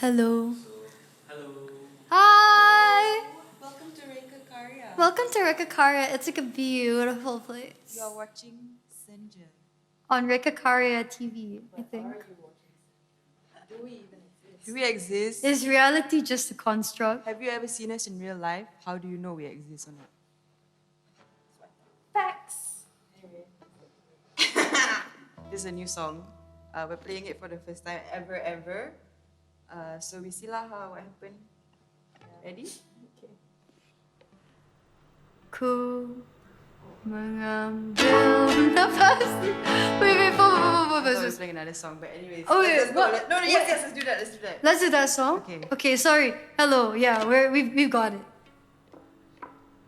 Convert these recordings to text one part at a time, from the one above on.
Hello. Hello. Hi. Welcome to Reka Karya. Welcome to Reka Karya. It's like a beautiful place. You are watching Senja. On Reka Karya TV, I think. Do we exist? Is reality just a construct? Have you ever seen us in real life? How do you know we exist or not? Facts. This is a new song. We're playing it for the first time ever. So we see lah how what happened. Ready? Okay. Ku mengambil nafas. Wait, I thought we was playing another song, but anyways. Oh, wait, let's go. what? Yes, let's do that. Let's do that song. Okay. Sorry. Hello. Yeah, we've got it.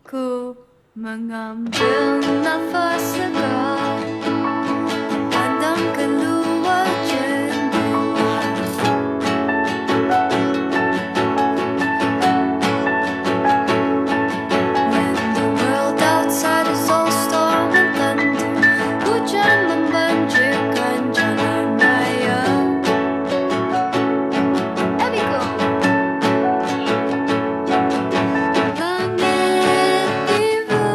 Ku mengambil nafas lega, pandang keluar jendela. When the world outside is all storm and thunder, hujan membanjirkan jalan raya. There we go. Langit biru,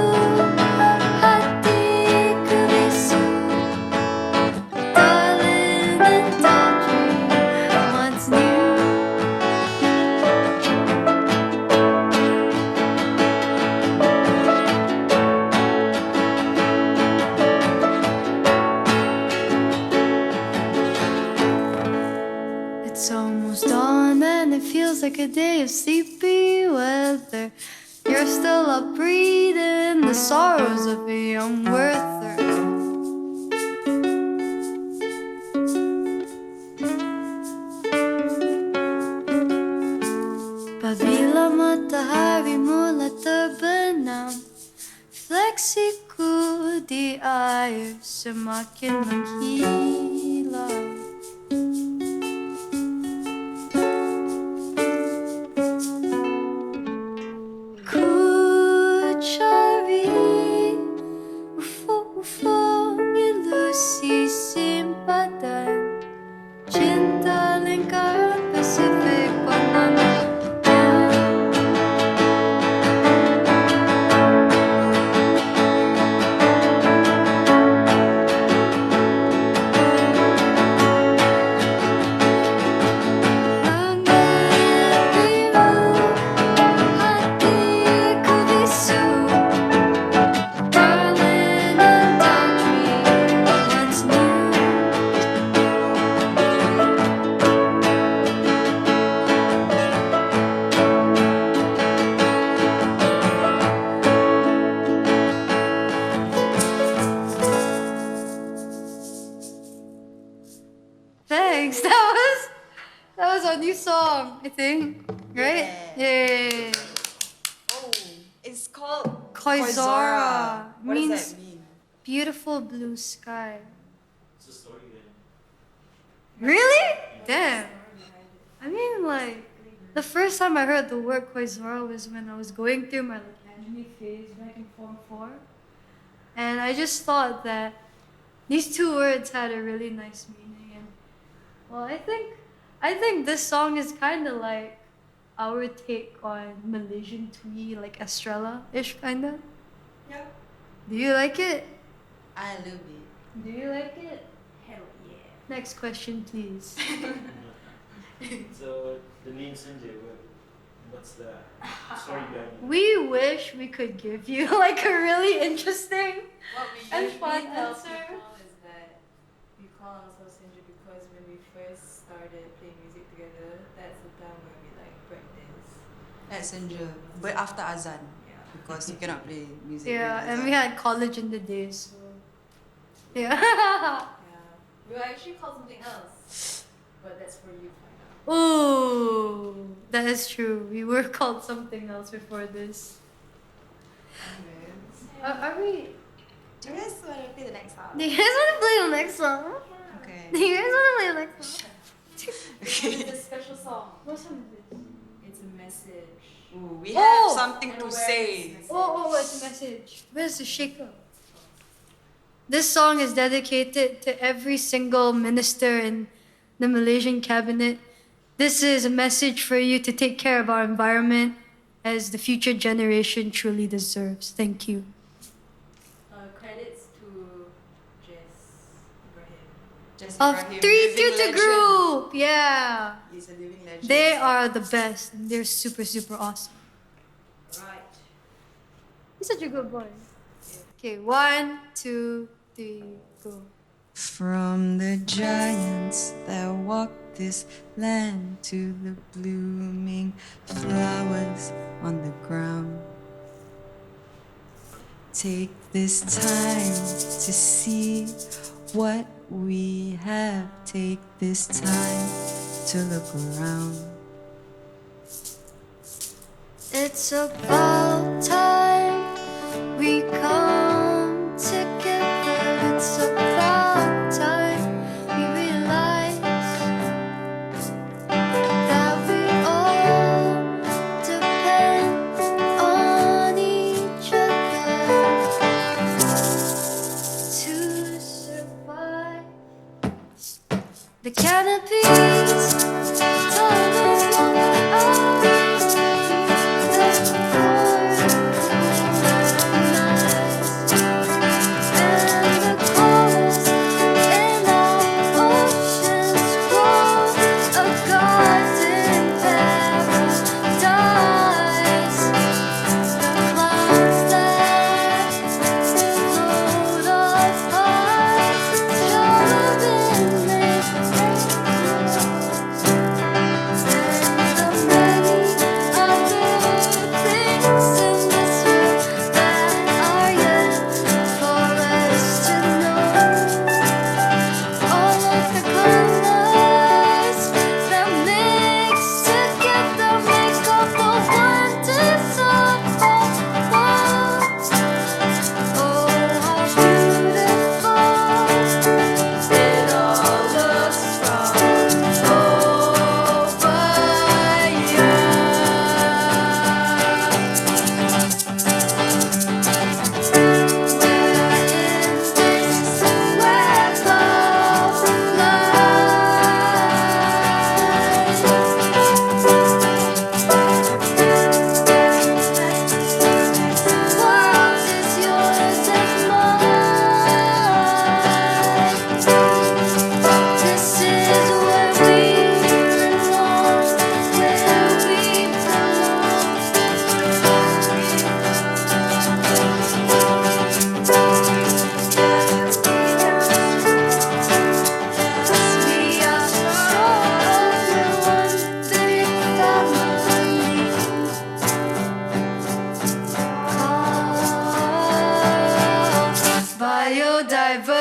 hatiku bisu, darling, and I'll dream what's new. It's almost dawn and it feels like a day of sleepy weather. You're still up reading the sorrows of a young Werther. Apabila matahari mula terbenam, fleksiku di air semakin menghilang. Ku cari ufuk-ufuk ilusi simpadan, cinta lingkaran Pasifik pandangan. Langit biru, hatiku bisu, darling, and I'll dream what's new. Thanks. That was our new song, I think. Right? Yay. Oh, it's called Koizora. What Means does that mean? beautiful blue sky. It's a story then. Really? Damn. I mean, like, the first time I heard the word Koizora was when I was going through my anime phase back in Form 4. And I just thought that these two words had a really nice meaning. And, well, I think this song is kind of like our take on Malaysian twee, like Estrella-ish kind of. Yeah. Do you like it? I love it. Do you like it? Hell yeah. Next question, please. So the name Senja, what's the story behind it? We wish we could give you like a really interesting What we and usually fun tell answer. people is that we call ourselves Senja because when we first started playing music together, that's the time when we like practice. At Senja, but after Azan, Yeah. because you cannot play music. Yeah, during and Azan. we had college in the day, so yeah. Yeah. We were actually called something else, but that's for you to find out. Ooh, that is true. We were called something else before this. Are we? Do you guys want to play the next song? Do you guys want to play the next song? Okay. Do you guys want to play the next song? It's a special song. What song is this? It's a message. Ooh, we Oh! have something An to awareness say. message. Oh, it's a message. Where's the shaker? This song is dedicated to every single minister in the Malaysian cabinet This is a message for you to take care of our environment as the future generation truly deserves. Thank you. Credits to Jess Ibrahim. Jess Of Ibrahim, 3 living Tutor legend. Group! Yeah. He's a living legend. They are the best. And they're super, super awesome. Right. He's such a good boy. Okay, 1, 2, 3, go. From the giants that walk this land to the blooming flowers on the ground. Take this time to see what we have. Take this time to look around. It's about time we come together. It's about time we realize that we all depend on each other to survive. The canopies don't no longer ours.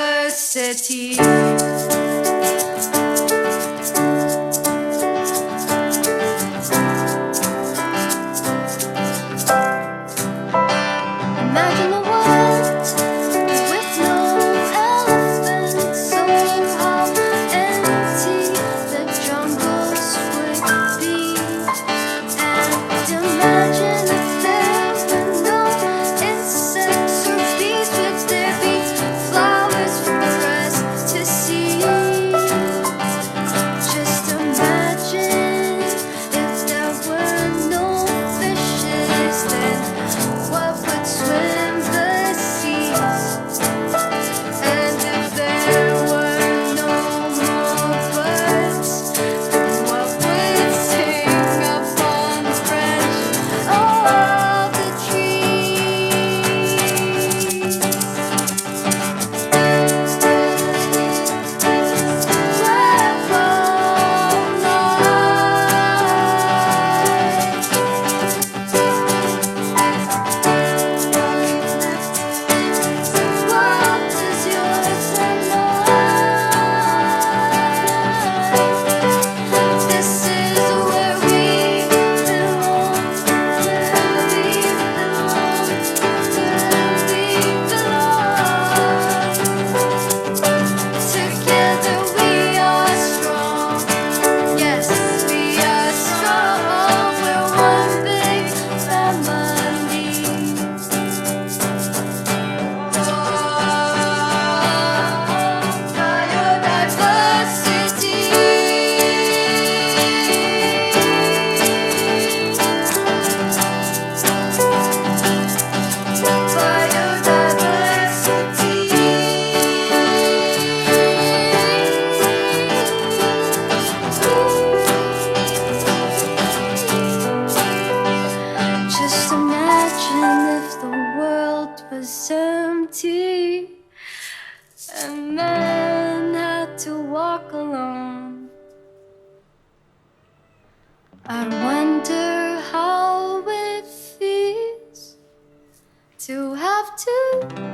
Biodiversity. Imagine a world with no elephants. Somehow empty the jungles would be. And imagine if there were no insects or bees. Would there be flowers for us to see? Just imagine if there were no fishes, then what would swim the seas? And if there were no more birds, then what would sing upon the branches of the trees? Together we are strong. Yes, we are strong. We're one big family. Biodiversity. was empty, and men had to walk alone. I wonder how it feels to have to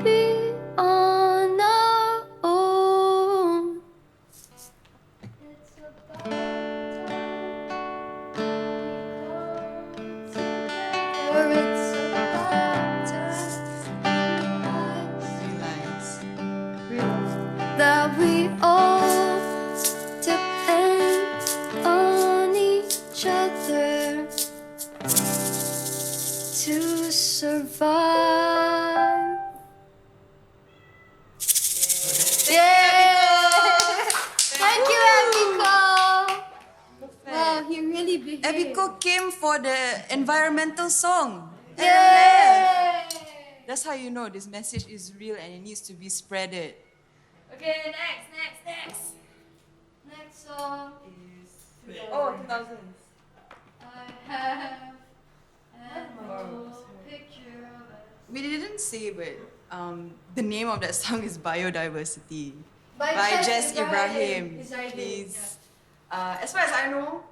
be on our own. It's about or it's about Realize. that we all depend on each other to survive. Yeah! Thank you, Emiko! Wow, he really behaved. Ebiko came for the environmental song. Yay! That's how you know this message is real and it needs to be spreaded. Okay, next. Next song. Oh, 2000s. I have a picture of it. We didn't say, but the name of that song is Biodiversity by Jess Ibrahim. His idea, Please. As far as I know,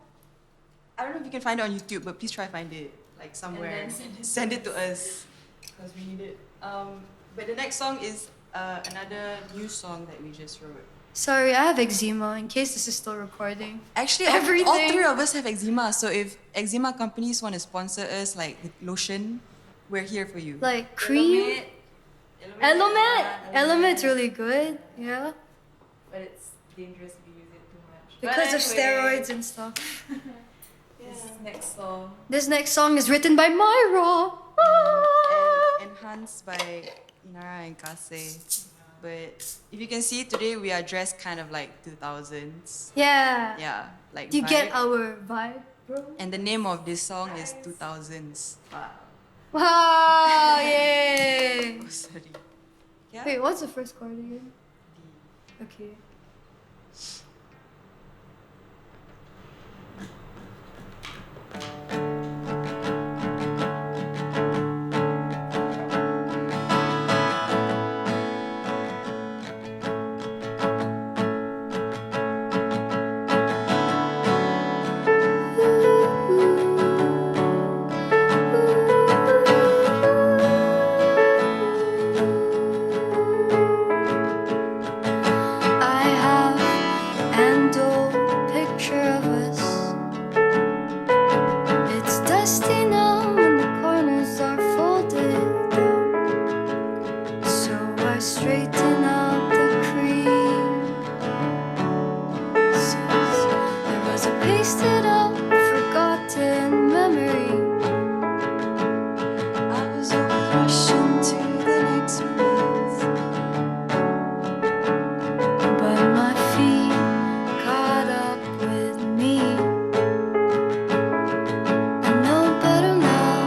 I don't know if you can find it on YouTube, but please try find it like somewhere. And then Send it to us because we need it. But the next song is another new song that we just wrote. Sorry, I have eczema in case this is still recording. Actually, Everything. all three of us have eczema. So if eczema companies want to sponsor us, like with lotion, we're here for you. Like cream? Element's really good, yeah. But it's dangerous if you use it too much. Because of But steroids and stuff. This next song. This next song is written by Myra. And enhanced by Inara and Kase. But if you can see today, we are dressed kind of like 2000s. Yeah. Yeah, like Do you vibe. get our vibe, bro? And the name of this song is 2000s. Wow. Wow, yay! Oh, sorry. Yeah. Wait, what's the first chord again? Okay. I have an old picture of us. It's dusty now and the corners are folded up. So I straighten out the creases. There was a pasted up, forgotten memory. I was always rushing to the next place. But my feet caught up with me. I know better now.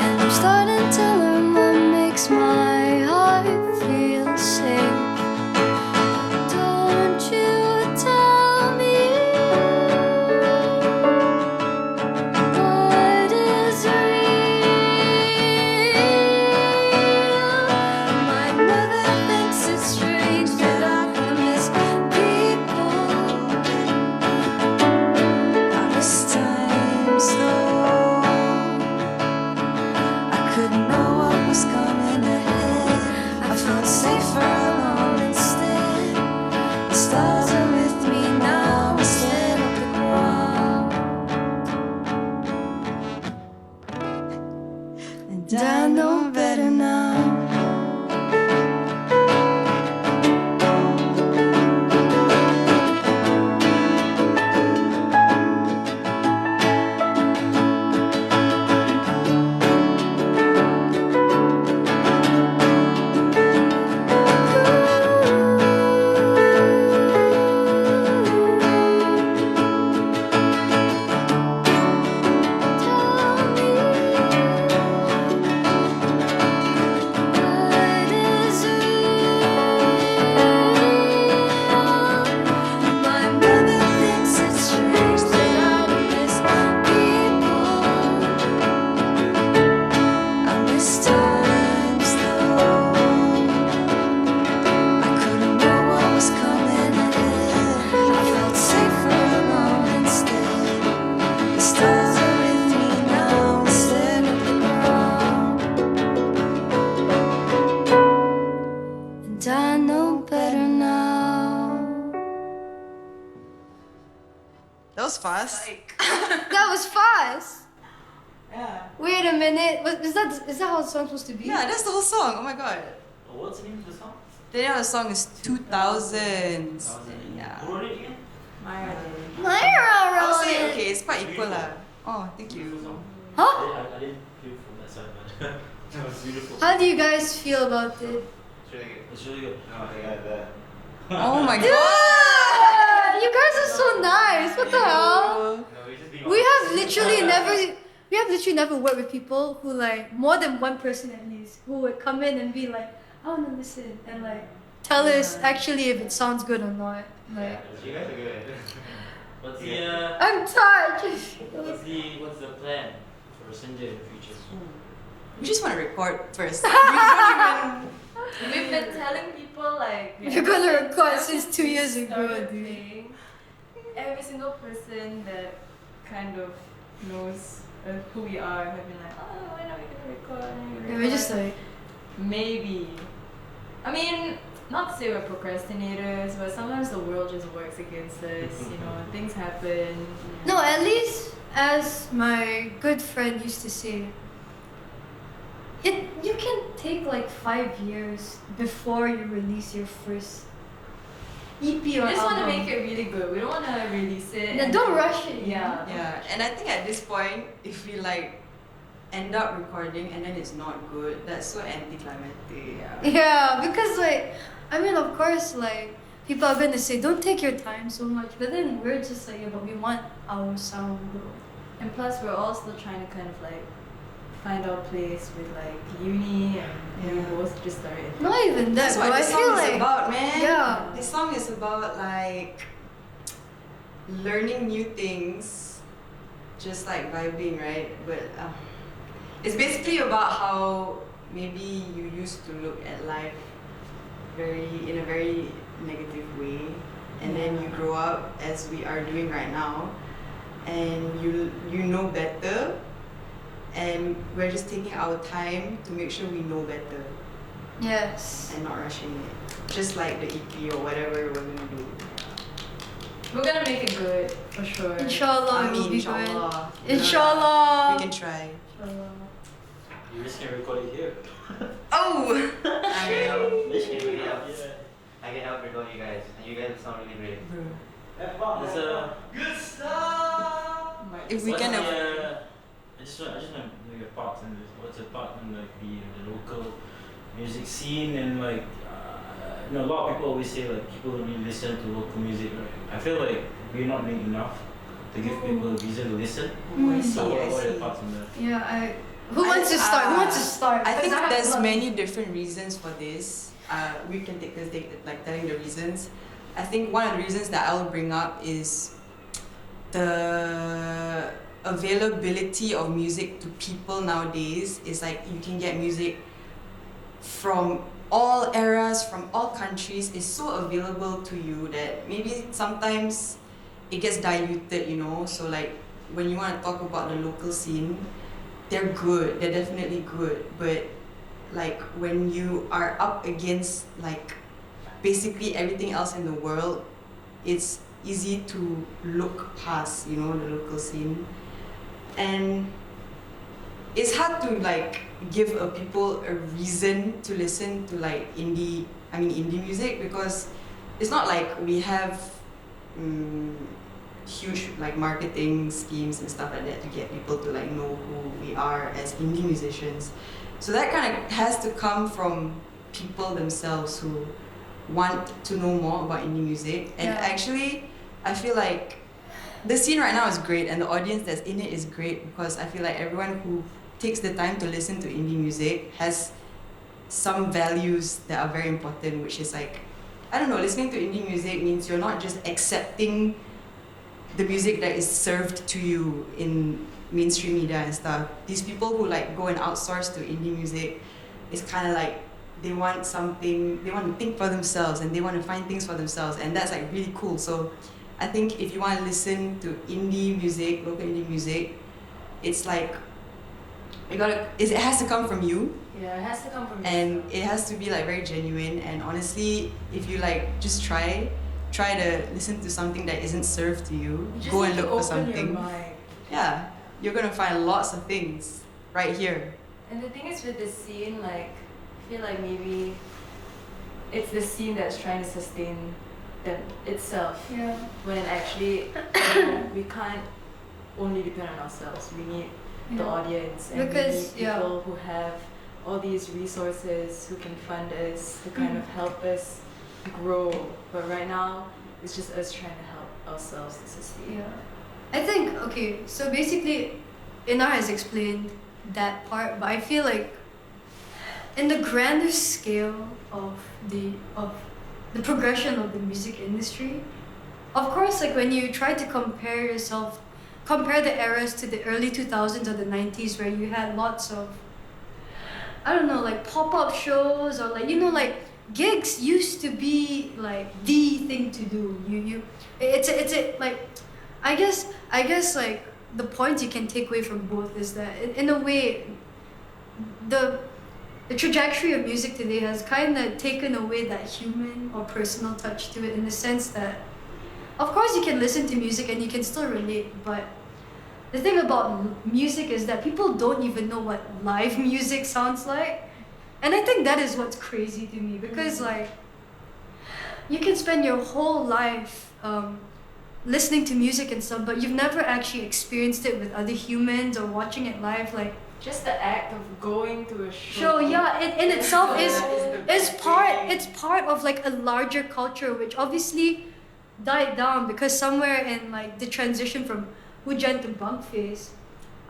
And I'm starting to learn what makes my heart feel safe. Don't you tell me what is real. My mother thinks it's strange that I miss people. I miss time slow. I couldn't know what was coming ahead. I felt safer alone instead. The stars are with me now instead of the ground. And I know better now. Tell me fast. That was fast. Yeah. Wait a minute. Is that how the song's supposed to be? Yeah, that's the whole song. Oh my god. What's the name of the song? The name of the song is 2000s. Yeah. Who wrote it again? Myra did. Myra I'll wrote say it. okay, it's quite equal lah. Oh, thank Beautiful you. song. Huh? I didn't feel from that side, but that was beautiful. How do you guys feel about it? It's really good. It's really good. Oh, yeah, that. Oh my Dude, god. you guys are so nice. What the hell? No, we just being We honest. have literally never worked with people who like more than one person at least who would come in and be like, I want to listen and like tell us actually if it sounds good or not. Like, You guys are good. What's the I'm touched. what's the plan for Senja in the future? We just want to record first. We don't We've been telling people like You're gonna record ever since 2 years we ago, started dude. playing, every single person that kind of knows who we are have been like, oh, when are we gonna record? When are we gonna Yeah, we're just record?" like, Maybe. I mean, not to say we're procrastinators, but sometimes the world just works against us. You know, things happen. no, at least as my good friend used to say, you can take like 5 years before you release your first EP or We just want to album. make it really good. We don't want to release it. Yeah, and don't then- rush it. Yeah. Yeah, and I think at this point, if we like end up recording and then it's not good, that's so anticlimactic. Yeah, because like, I mean, of course, like people are gonna say, don't take your time so much, but then we're just like, yeah, but we want our sound though. And plus, we're all still trying to kind of like find our place with like uni, and we Yeah. both just started. Not even that, That's bro. what I this feel song is like about, man. yeah. This song is about like learning new things, just like vibing, right? But it's basically about how maybe you used to look at life in a very negative way, and then you grow up as we are doing right now, and you know better, and we're just taking our time to make sure we know better Yes. and not rushing it. Just like the EP or whatever we're gonna do. We're gonna make it good for sure. Inshallah, it will be inshallah. good. Inshallah. We can try. Inshallah. You just can record it here. Oh! I can help. Yeah. I can help record you guys, and you guys sound really great. There's a Good stuff. If we what's can the, have... I just want to know your part in this. What's your part in like the local music scene and like you know, a lot of people always say like people don't really listen to local music, right? I feel like we're not doing enough to give people a reason to listen. So what are your parts in that? Yeah, who wants to start? Who wants to start? I think 'Cause have there's a lot. many different reasons for this. We can take this day like telling the reasons. I think one of the reasons that I'll bring up is the availability of music to people nowadays. Is like you can get music from all eras, from all countries. Is so available to you that maybe sometimes it gets diluted, you know. So like when you want to talk about the local scene, they're good, they're definitely good, but like when you are up against like basically everything else in the world, it's easy to look past, you know, the local scene. And it's hard to like give people a reason to listen to like indie music, because it's not like we have huge like marketing schemes and stuff like that to get people to like know who we are as indie musicians. So that kind of has to come from people themselves who want to know more about indie music. And Yeah. actually, I feel like the scene right now is great, and the audience that's in it is great, because I feel like everyone who takes the time to listen to indie music has some values that are very important, which is like, I don't know, listening to indie music means you're not just accepting the music that is served to you in mainstream media and stuff. These people who like go and outsource to indie music, it's kind of like they want something, they want to think for themselves and they want to find things for themselves, and that's like really cool. So I think if you want to listen to indie music, local indie music, it's like it has to come from you, Yeah, it has to come from and it has to be like very genuine. And honestly, if you like just try, try to listen to something that isn't served to you, You just go need and to look for open your something. mind. Yeah, you're gonna find lots of things right here. And the thing is with the scene, like, I feel like maybe it's the scene that's trying to sustain them itself. Yeah. When actually, we can't only depend on ourselves. We need the audience, and Because, we need people who have all these resources, who can fund us, to kind of help us grow. But right now, it's just us trying to help ourselves to sustain. Yeah. I think, okay, so basically, Ina has explained that part, but I feel like in the grander scale of the progression of the music industry, of course, like when you try to compare the eras to the early 2000s or the 90s where you had lots of, I don't know, like pop-up shows or like, you know, like gigs used to be like the thing to do. It's a like, I guess like the points you can take away from both is that in a way, the trajectory of music today has kind of taken away that human or personal touch to it, in the sense that, of course, you can listen to music and you can still relate, but the thing about music is that people don't even know what live music sounds like. And I think that is what's crazy to me, because like, you can spend your whole life listening to music and stuff, but you've never actually experienced it with other humans or watching it live. Like, Just the act of going to a show. yeah, in itself is part of like a larger culture, which obviously died down because somewhere in like the transition from Hujan to Bunk Phase,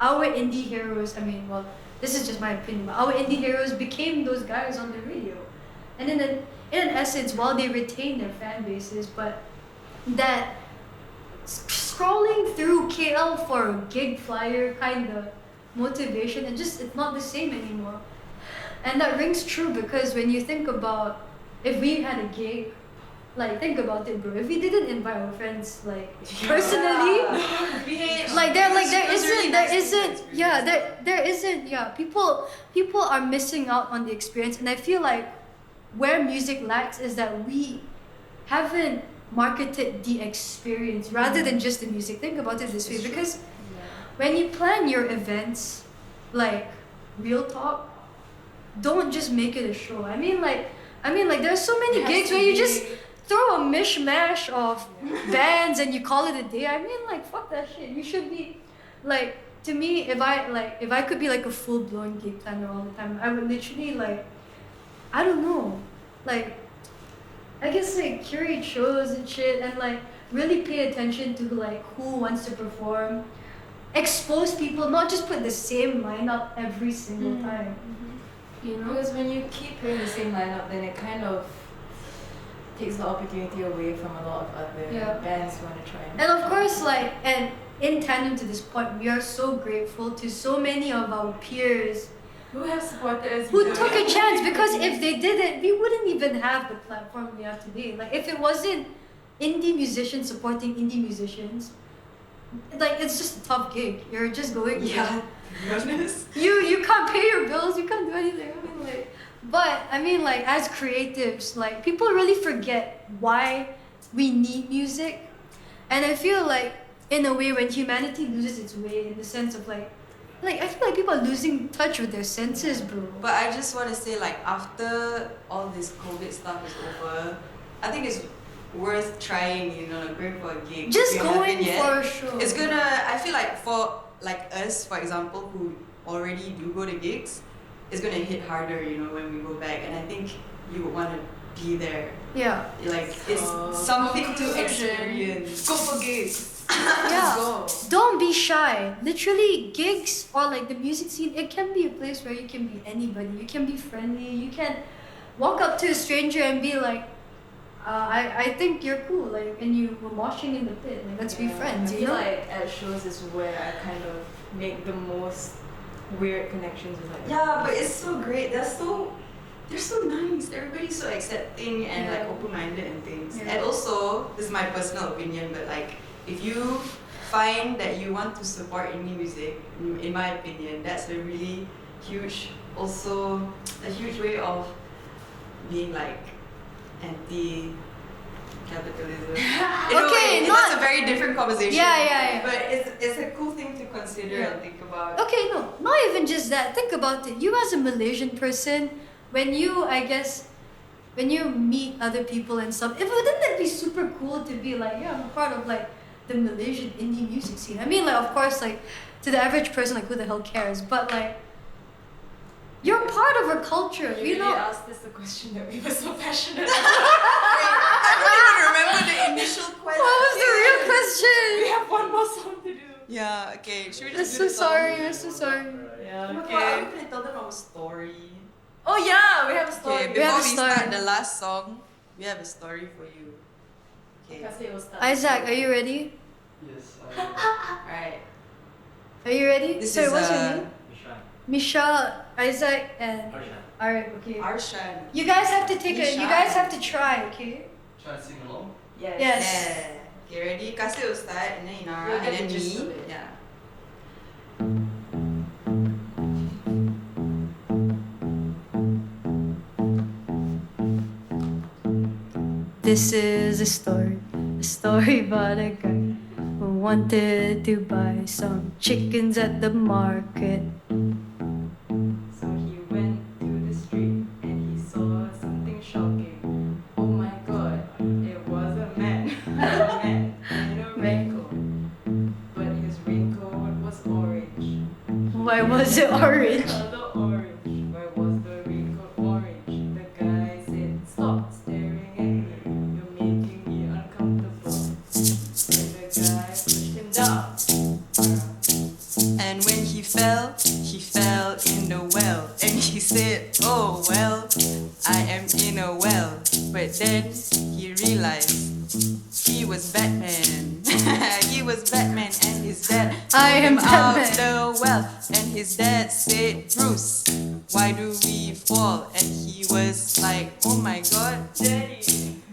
our indie heroes, I mean, well, this is just my opinion, but our indie heroes became those guys on the radio. And in an essence, while they retain their fan bases, but that scrolling through KL for a gig flyer kind of motivation, it's not the same anymore. And that rings true because when you think about if we had a gig, like think about it, bro, if we didn't invite our friends like personally, like there isn't people are missing out on the experience. And I feel like where music lacks is that we haven't marketed the experience rather than just the music. Think about it this way, because when you plan your events, like real talk, don't just make it a show. I mean like there's so many gigs where you just throw a mishmash of bands and you call it a day. I mean like fuck that shit. You should be like, to me, if I could be like a full blown gig planner all the time, I would literally like, I don't know, like I guess like curate shows and shit and like really pay attention to like who wants to perform. Expose people, not just put the same lineup every single time. You know? Because when you keep playing the same lineup, then it kind of takes the opportunity away from a lot of other bands who want to try. And of course, like, and in tandem to this point, we are so grateful to so many of our peers who have supported us, who took a chance, because if they didn't, we wouldn't even have the platform we have today. Like, if it wasn't indie musicians supporting indie musicians, like, it's just a tough gig. You're just going. Yeah, to be honest. You can't pay your bills. You can't do anything. I mean, like, as creatives, like, people really forget why we need music, and I feel like, in a way, when humanity loses its way, in the sense of like I feel like people are losing touch with their senses, bro. But I just want to say, like, after all this COVID stuff is over, I think it's worth trying, you know, like going for a gig. Just if you going haven't yet. for a show. It's gonna, I feel like for like us, for example, who already do go to gigs, it's gonna hit harder, you know, when we go back. And I think you would want to be there. Yeah. Like, it's something to experience. Go for gigs. Yeah. Go. Don't be shy. Literally, gigs or like the music scene, it can be a place where you can be anybody. You can be friendly. You can walk up to a stranger and be like, I think you're cool, like, and you were washing in the pit, like, let's be friends, I you feel know? like at shows is where I kind of make the most weird connections with like. Yeah, but it's so great. They're so nice. Everybody's so accepting and like open-minded and things. Yeah. And also, this is my personal opinion, but like, if you find that you want to support indie music, in my opinion, that's a really huge, also a huge way of being like capitalism. Okay, that's not- a very different conversation. Yeah. But it's a cool thing to consider and think about. Okay, no, not even just that. Think about it. You as a Malaysian person, when you, I guess, when you meet other people and stuff, wouldn't it be super cool to be like, yeah, I'm a part of like the Malaysian indie music scene? I mean, like, of course, like, to the average person, like, who the hell cares? But like, you're part of our culture. You You know. asked us the question that we were so passionate about. I don't even remember the initial question. What was the real We question? have one more song to do. Yeah, okay. Should we I'm just so do the song? sorry. I'm so sorry. Yeah, Oh my okay. god, I'm gonna tell them our story. Oh yeah, we have a story. Okay, We before have a we story. start the last song, we have a story for you. Okay. Kasi will start. Isaac, are you ready? Yes, Alright. Are you ready? This Sorry, is what's your name? Mishan. Michelle, Isaac, and Arshan. alright, okay. Arshan. You guys have to take a. You Michelle. guys have to try, okay? Try to sing along. Yes. Yes. Yeah. Okay, ready? Kasi will start, and then Inara, You'll and get then the gist me. of it. Yeah. This is a story about a guy who wanted to buy some chickens at the market. So he went to the street and he saw something shocking. Oh my god, it was a man. A man in a raincoat. But his raincoat was orange. Why was it orange? Color orange. Why was the raincoat orange? The guy said, "Stop staring at me. You're making me uncomfortable." And the guy pushed him down. And when he fell in the well. And he said, oh well, I am in a well. But then he realized he was Batman. He was Batman and his dad I am pulled him out Batman. the well. And his dad said, Bruce, why do we fall? And he was like, oh my god, Daddy.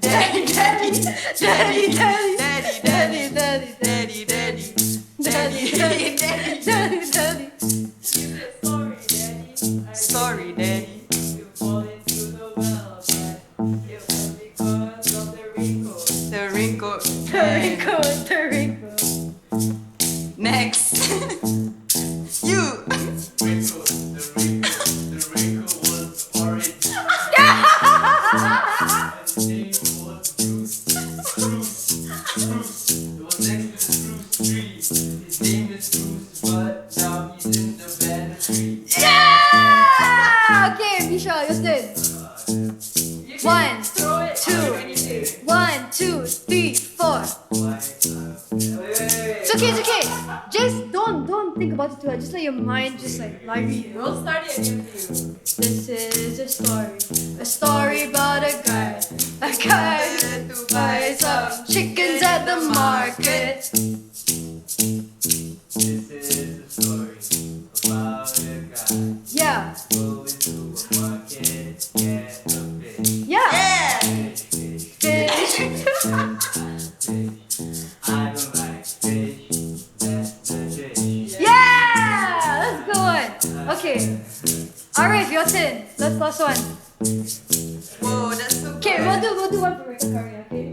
daddy, daddy, daddy, daddy, daddy, Daddy, daddy, daddy, daddy, daddy, daddy, daddy, daddy, daddy, daddy. Sorry, Daddy. I Sorry, daddy. to fall into the well, but it was because of the raincoat. The raincoat. The raincoat, the raincoat. Next. You. Raincoat, the raincoat was orange. And his name was Bruce. Bruce. It was next to the spruce tree. His name is Bruce, but now he's in the banana tree. Yeah! Okay, Michelle, your turn. You can One, throw it two. or anything. 1, 2, 3, 4. It's okay, it's okay. Just don't think about it too hard. Just let your mind just like lie. We'll start it again for you. This is a story about a guy who buys some chickens at the market. This is a story about a guy Yeah, going to a market, get a fish. yeah. Yeah. Fish. Fish. I don't like fish. That's the fish. Yeah, let's go on. Okay, alright, your turn. Let's last one. Whoa, that's so Okay, good. we'll do one for Reka Karya, okay?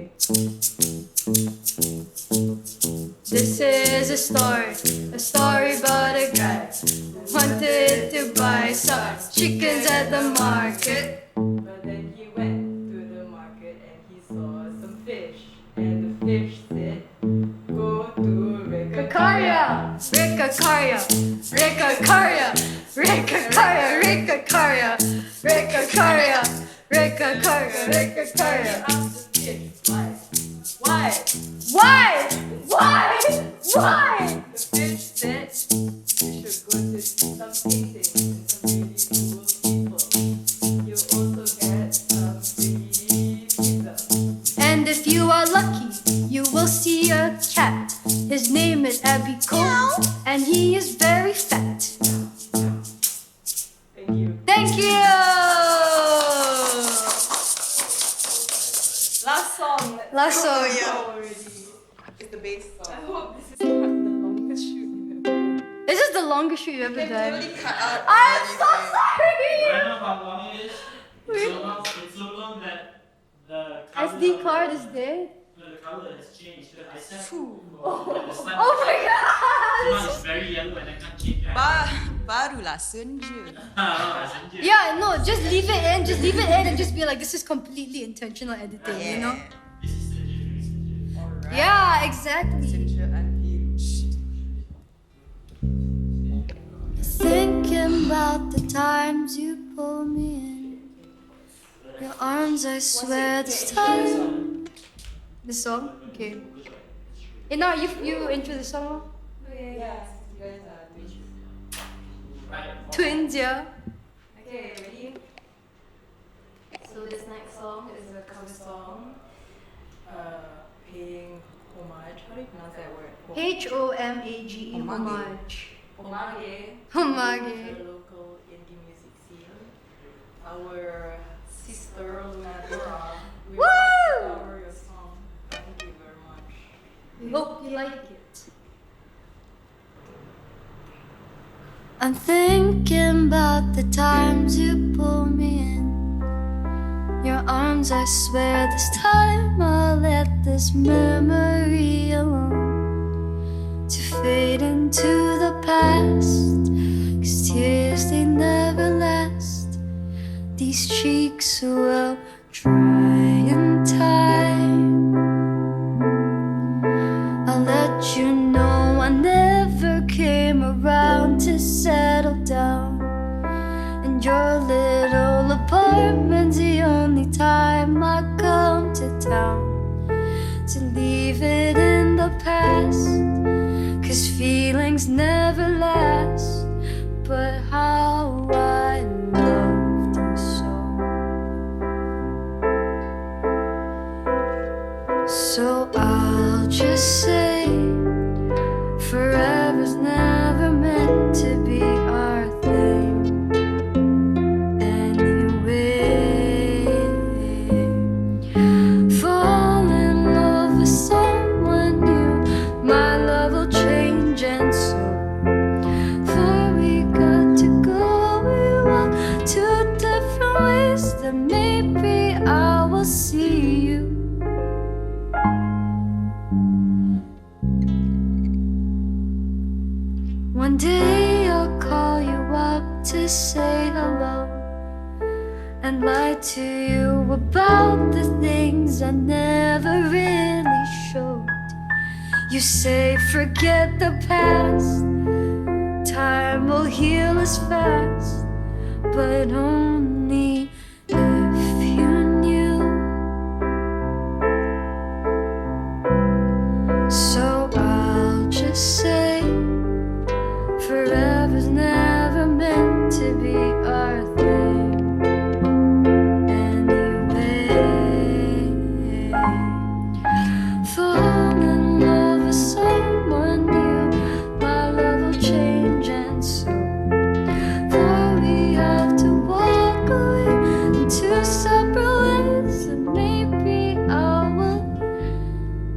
This is a story about a guy who wanted to buy some chickens at the market. But then he went to the market and he saw some fish. And the fish said, "Go to Reka Reka Karya, Reka Karya, Reka Karya, Reka Karya, Reka Karya, Reka Karya, Reka Karya, Reka Karya. Ask the fish, why? Why? Why? Why? The fish said, "You should go to some paintings and some really cool people. You also get some free pizza." And if you are lucky, you will see a cat. His name is Abby Cole, and he is very fat. Thank you. Thank you! Last song. Last song. yeah. Already. It's the bass I song. hope this is not the longest shoot you've ever done. This is the longest shoot you've ever Can done. totally cut out. I'm all so these sorry! I know how long it is. It's so long that the SD card is dead. colour has changed. I said Phew. when the sun Oh my so now god! it's very yellow and I can't change it. Barulah Senja. Senja. Yeah, no, just leave it in, and just be like, this is completely intentional editing, you know? This is Senja. Alright. Yeah, exactly. Senja unhinged. Thinking about the times you pulled me in your arms, I swear this time. This song? Okay. Hey, now you into the song? Okay, yeah, you guys are twins. Twins, yeah. Okay, ready? So this next song is a cover song, paying homage. How do you pronounce that word? Homage. Homage. Homage. Homage. To the local indie music scene. Our sister Luna Dora. We would like to cover your song. Thank you very much. We hope you like it. I'm thinking about the times you pulled me in your arms, I swear this time I'll let this memory alone to fade into the past, 'cause tears they never last. These cheeks will dry in time. I'll let you know I never came around to settle down, and your little apartment's the only time I come to town, to leave it in the past, 'cause feelings never last. But how I loved you so. So I'll just say forever's never meant to be our thing anyway. Fall in love with someone new, my love will change, and so for we got to go, we walk two different ways, then maybe I will see you. One day I'll call you up to say hello and lie to you about the things I never really showed. You say forget the past, time will heal us fast, but only if you knew. So I'll just say forever's never meant to be our thing anyway. Fall in love with someone new, my love will change, and so for we have to walk away in two separate ways, and maybe I will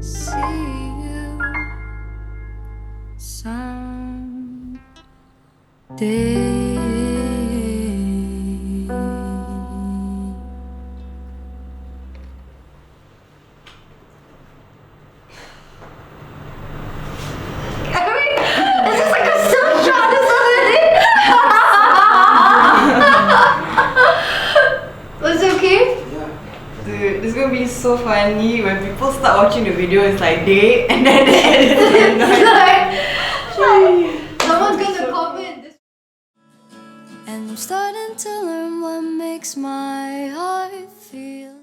see you someday. Is this like a still shot or something? Was it okay? Dude, this is gonna be so funny when people start watching the video. It's like they and then they edit it. Someone's gonna comment this. And I'm starting to learn what makes my heart feel.